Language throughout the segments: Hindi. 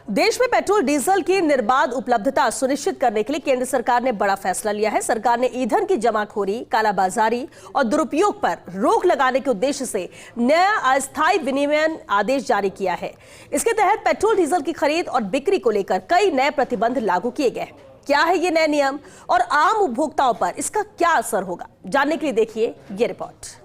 देश में पेट्रोल डीजल की निर्बाध उपलब्धता सुनिश्चित करने के लिए केंद्र सरकार ने बड़ा फैसला लिया है। सरकार ने ईंधन की जमाखोरी, कालाबाजारी और दुरुपयोग पर रोक लगाने के उद्देश्य से नया अस्थायी विनियमन आदेश जारी किया है। इसके तहत पेट्रोल डीजल की खरीद और बिक्री को लेकर कई नए प्रतिबंध लागू किए गए। क्या है ये नए नियम और आम उपभोक्ताओं पर इसका क्या असर होगा, जानने के लिए देखिए ये रिपोर्ट।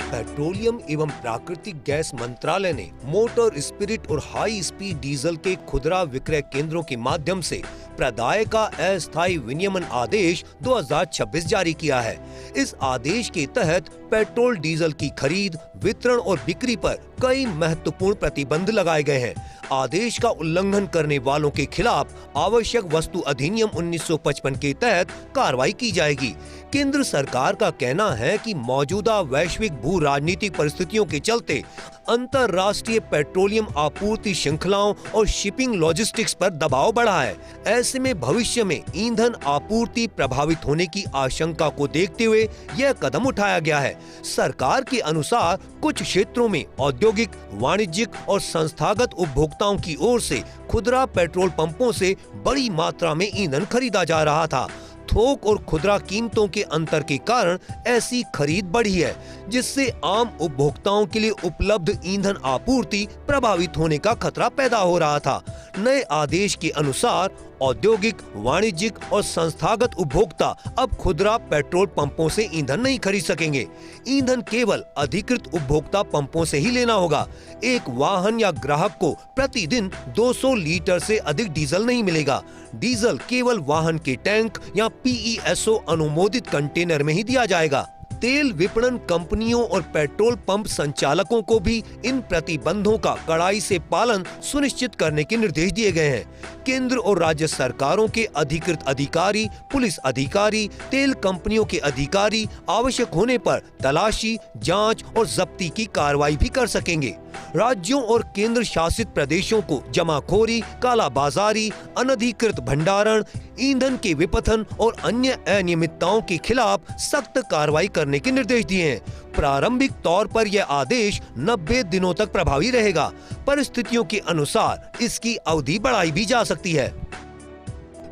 पेट्रोलियम एवं प्राकृतिक गैस मंत्रालय ने मोटर स्पिरिट और हाई स्पीड डीजल के खुदरा विक्रय केंद्रों के माध्यम से प्रदाय का अस्थायी विनियमन आदेश 2026 जारी किया है। इस आदेश के तहत पेट्रोल डीजल की खरीद, वितरण और बिक्री पर कई महत्वपूर्ण प्रतिबंध लगाए गए हैं। आदेश का उल्लंघन करने वालों के खिलाफ आवश्यक वस्तु अधिनियम 1955 के तहत कार्रवाई की जाएगी। केंद्र सरकार का कहना है कि मौजूदा वैश्विक भू राजनीतिक परिस्थितियों के चलते अंतर्राष्ट्रीय पेट्रोलियम आपूर्ति श्रृंखलाओं और शिपिंग लॉजिस्टिक्स पर दबाव बढ़ा है। ऐसे में भविष्य में ईंधन आपूर्ति प्रभावित होने की आशंका को देखते हुए यह कदम उठाया गया है। सरकार के अनुसार कुछ क्षेत्रों में औद्योगिक, वाणिज्यिक और संस्थागत उपभोक्ताओं की ओर से खुदरा पेट्रोल पंपों से बड़ी मात्रा में ईंधन खरीदा जा रहा था। थोक और खुदरा कीमतों के अंतर के कारण ऐसी खरीद बढ़ी है, जिससे आम उपभोक्ताओं के लिए उपलब्ध ईंधन आपूर्ति प्रभावित होने का खतरा पैदा हो रहा था। नए आदेश के अनुसार औद्योगिक, वाणिज्यिक और संस्थागत उपभोक्ता अब खुदरा पेट्रोल पंपों से ईंधन नहीं खरीद सकेंगे। ईंधन केवल अधिकृत उपभोक्ता पंपों से ही लेना होगा। एक वाहन या ग्राहक को प्रतिदिन 200 लीटर से अधिक डीजल नहीं मिलेगा। डीजल केवल वाहन के टैंक या PESO अनुमोदित कंटेनर में ही दिया जाएगा। तेल विपणन कंपनियों और पेट्रोल पंप संचालकों को भी इन प्रतिबंधों का कड़ाई से पालन सुनिश्चित करने के निर्देश दिए गए हैं। केंद्र और राज्य सरकारों के अधिकृत अधिकारी, पुलिस अधिकारी, तेल कंपनियों के अधिकारी आवश्यक होने पर तलाशी, जांच और जब्ती की कार्रवाई भी कर सकेंगे। राज्यों और केंद्र शासित प्रदेशों को जमाखोरी, कालाबाजारी, अनधिकृत भंडारण, ईंधन के विपथन और अन्य अनियमितताओं के खिलाफ सख्त कार्रवाई करने के निर्देश दिए हैं। प्रारंभिक तौर पर यह आदेश 90 दिनों तक प्रभावी रहेगा। परिस्थितियों के अनुसार इसकी अवधि बढ़ाई भी जा सकती है।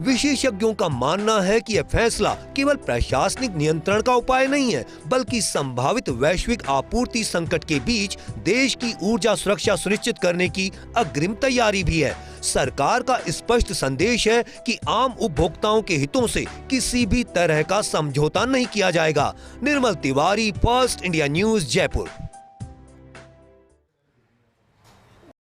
विशेषज्ञों का मानना है कि यह फैसला केवल प्रशासनिक नियंत्रण का उपाय नहीं है, बल्कि संभावित वैश्विक आपूर्ति संकट के बीच देश की ऊर्जा सुरक्षा सुनिश्चित करने की अग्रिम तैयारी भी है। सरकार का स्पष्ट संदेश है कि आम उपभोक्ताओं के हितों से किसी भी तरह का समझौता नहीं किया जाएगा। Nirmal Tiwari, first India news, Jaipur.